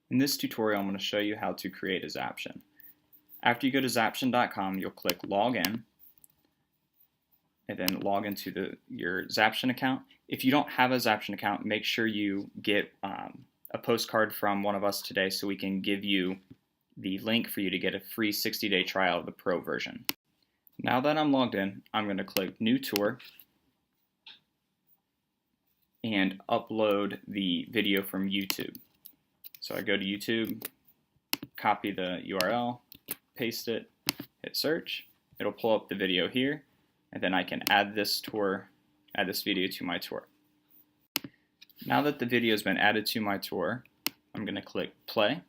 In this tutorial, I'm going to show you how to create a Zaption. After you go to Zaption.com, you'll click Login, and then log into your Zaption account. If you don't have a Zaption account, make sure you get a postcard from one of us today so we can give you the link for you to get a free 60-day trial of the Pro version. Now that I'm logged in, I'm going to click New Tour and upload the video from YouTube. So I go to YouTube, copy the URL, paste it, hit search. It'll pull up the video here, and then I can add this video to my tour. Now that the video has been added to my tour, I'm going to click play.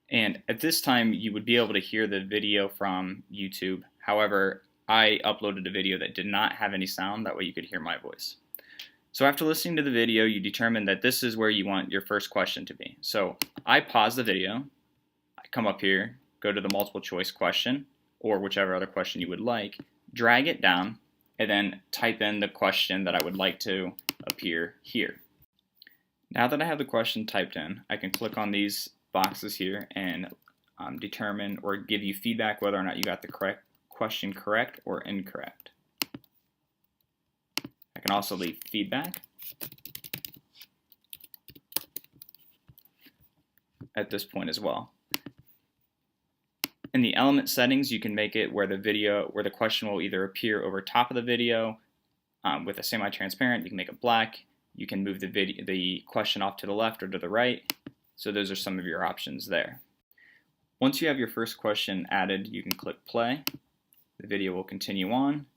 And at this time, you would be able to hear the video from YouTube. However, I uploaded a video that did not have any sound. That way you could hear my voice. So after listening to the video, you determine that this is where you want your first question to be. So I pause the video, I come up here, go to the multiple choice question, or whichever other question you would like, drag it down, and then type in the question that I would like to appear here. Now that I have the question typed in, I can click on these boxes here and determine or give you feedback whether or not you got the question correct or incorrect. I can also leave feedback at this point as well. In the element settings, you can make it where the question will either appear over top of the video with a semi-transparent. You can make it black. You can move the question off to the left or to the right. So those are some of your options there. Once you have your first question added, you can click play. The video will continue on,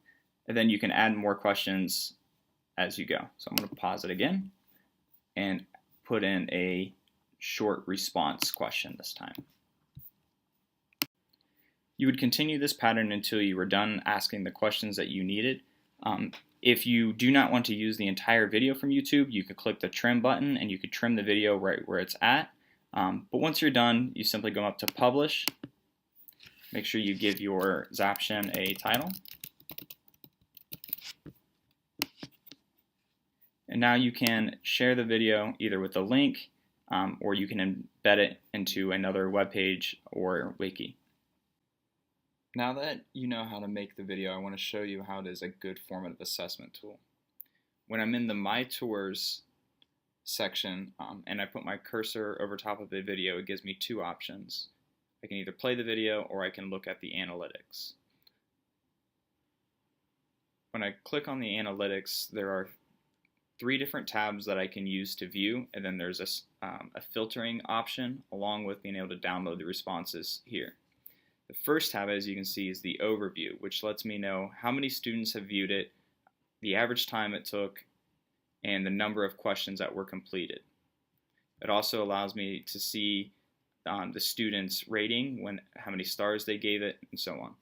and then you can add more questions as you go. So I'm going to pause it again and put in a short response question this time. You would continue this pattern until you were done asking the questions that you needed. If you do not want to use the entire video from YouTube, you could click the trim button and you could trim the video right where it's at. But once you're done, you simply go up to publish. Make sure you give your Zaption a title. And now you can share the video either with a link or you can embed it into another web page or wiki. Now that you know how to make the video, I want to show you how it is a good formative assessment tool. When I'm in the My Tours section and I put my cursor over top of the video, it gives me two options. I can either play the video or I can look at the analytics. When I click on the analytics, there are three different tabs that I can use to view, and then there's a filtering option along with being able to download the responses here. The first tab, as you can see, is the overview, which lets me know how many students have viewed it, the average time it took, and the number of questions that were completed. It also allows me to see the students' rating, how many stars they gave it, and so on.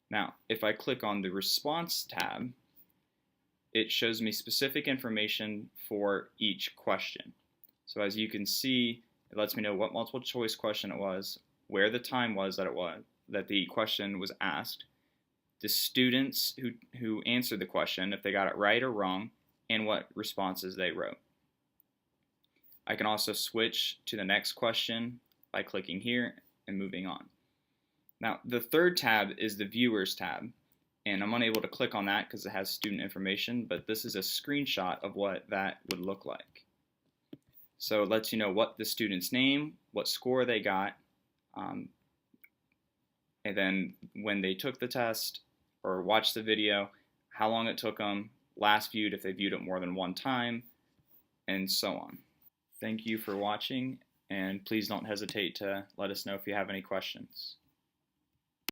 Now, if I click on the response tab, it shows me specific information for each question. So as you can see, it lets me know what multiple choice question it was, where the time was that the question was asked, the students who answered the question, if they got it right or wrong, and what responses they wrote. I can also switch to the next question by clicking here and moving on. Now, the third tab is the Viewers tab, and I'm unable to click on that because it has student information, but this is a screenshot of what that would look like. So it lets you know what the student's name, what score they got, and then when they took the test or watched the video, how long it took them, last viewed if they viewed it more than one time, and so on. Thank you for watching, and please don't hesitate to let us know if you have any questions.